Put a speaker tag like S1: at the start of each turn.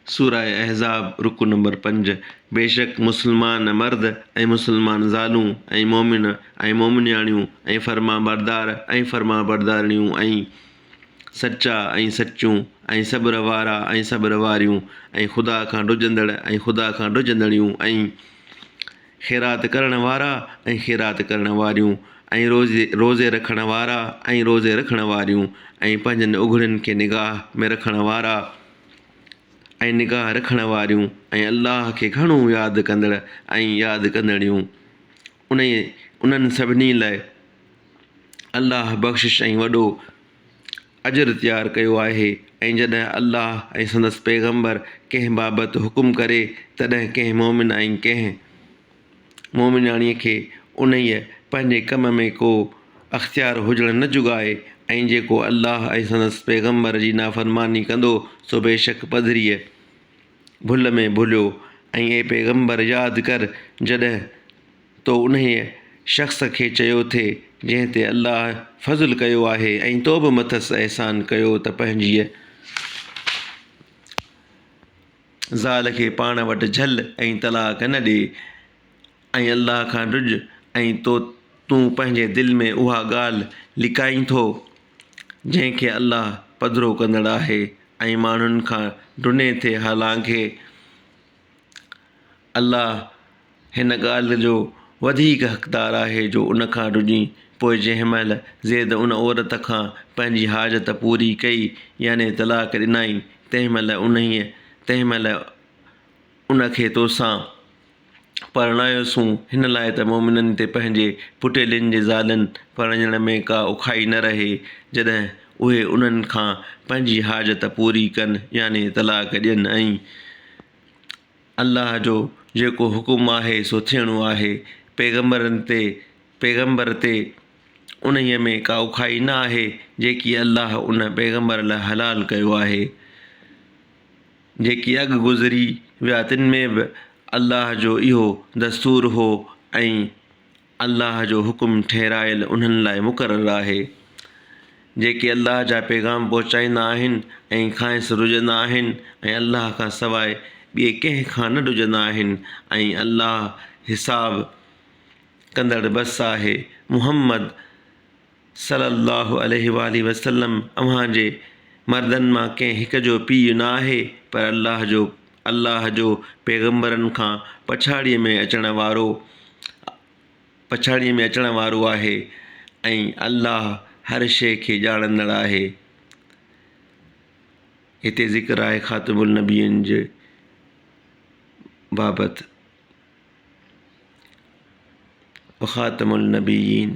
S1: सूरह अहज़ाब रुकु नंबर 5। बेशक मुसलमान मर्द ऐं मुसलमान ज़ालूं ऐं मोमिन ऐं मोमिनियाणियूं ऐं फर्मा बरदार ऐं फर्मा बरदारिणियूं ऐं सच्चा ऐं सच्चियूं ऐं सब्र वारा ऐं सब्र वारियूं ऐं ख़ुदा खां ॾुजंदड़ ऐं ख़ुदा खां ॾुजंदड़ियूं ऐं ख़ैरात करण वारा ऐं ख़ैरात करण वारियूं ऐं रोज़े रखण वारा ऐं रोज़े रखण वारियूं ऐं पंहिंजनि उघड़ियुनि खे निगाह में रखण वारा ऐं निगाह रखण वारियूं ऐं अल्लाह खे घणो यादि कंदड़ ऐं यादि कंदड़ियूं। उन्हनि सभिनी लाइ अल्लाह बख़्शिश ऐं वॾो अजर तयारु कयो आहे। ऐं जॾहिं अल्लाह ऐं संदसि पैगम्बर कंहिं बाबति हुकुम करे तॾहिं कंहिं मोमिन ऐं कंहिं मोमिनाणीअ खे उन्हीअ पंहिंजे कम में को अख़्तियार हुजणु न जुगाए। ऐं जेको अल्लाह ऐं संदसि पैगम्बर जी नाफ़रमानी कंदो सो बेशक पधरीअ भुल में भुलियो। ऐं ए पैगम्बर यादि कर जॾहिं तो उन्हीअ शख़्स खे चयो थे जंहिं ते अल्लाह फज़ुल कयो आहे ऐं तो बि मथसि अहसान कयो त पंहिंजीअ ज़ाल खे पाण वटि झल ऐं तलाक न ॾे ऐं अल्लाह खां ॾुज ऐं तूं पंहिंजे दिलि में उहा ॻाल्हि लिकाईं थो जंहिंखे अल्लाह पधिरो कंदड़ आहे ऐं माण्हुनि खां ढुने थे। हालांकि अल्लाह हिन ॻाल्हि जो वधीक हक़दारु आहे जो उन खां ढुञी पोइ जंहिं महिल ज़ैद उन औरत खां पंहिंजी हाजत पूरी कई याने तलाक ॾिनई तंहिं महिल उनखे तोसां परणायोसूं हिन लाइ त मोमिननि ते पंहिंजे पुटेलियुनि जे ज़ालनि परिणण में का उखाई न रहे जॾहिं उहे उन्हनि खां पंहिंजी हाजत पूरी कनि याने तलाक ॾियनि। ऐं अल्लाह जो जेको हुकुम आहे सो थियणो आहे। पैगम्बर ते उन्हीअ में का उखाई न आहे जेकी अल्लाह उन पैगम्बर लाइ हलाल कयो आहे। जेकी अॻु गुज़री विया तिन में बि अल्लाह जो इहो दस्तूर हो ऐं अल्लाह जो हुकुम ठहिरायल उन्हनि लाइ मुक़ररु आहे। जेके अल्लाह जा पैगाम पहुचाईंदा आहिनि ऐं खांइसि रुॼंदा आहिनि ऐं अल्लाह खां सवाइ ॿिए कंहिं खां न ॾुजंदा आहिनि ऐं अल्लाह हिसाब कंदड़ बसि आहे। मुहम्मद सल्लल्लाहु अलैहि वसल्लम अव्हांजे मर्दनि मां कंहिं हिक जो पीउ न आहे पर अल्लाह जो पैगम्बरनि खां पछाड़ीअ में अचण वारो आहे ऐं अल्लाह हर शइ खे ॼाणंदड़ आहे। हिते ज़िक्र आहे ख़ातिमुल नबीयीन जे बाबति ख़ातिमुल नबीयीन।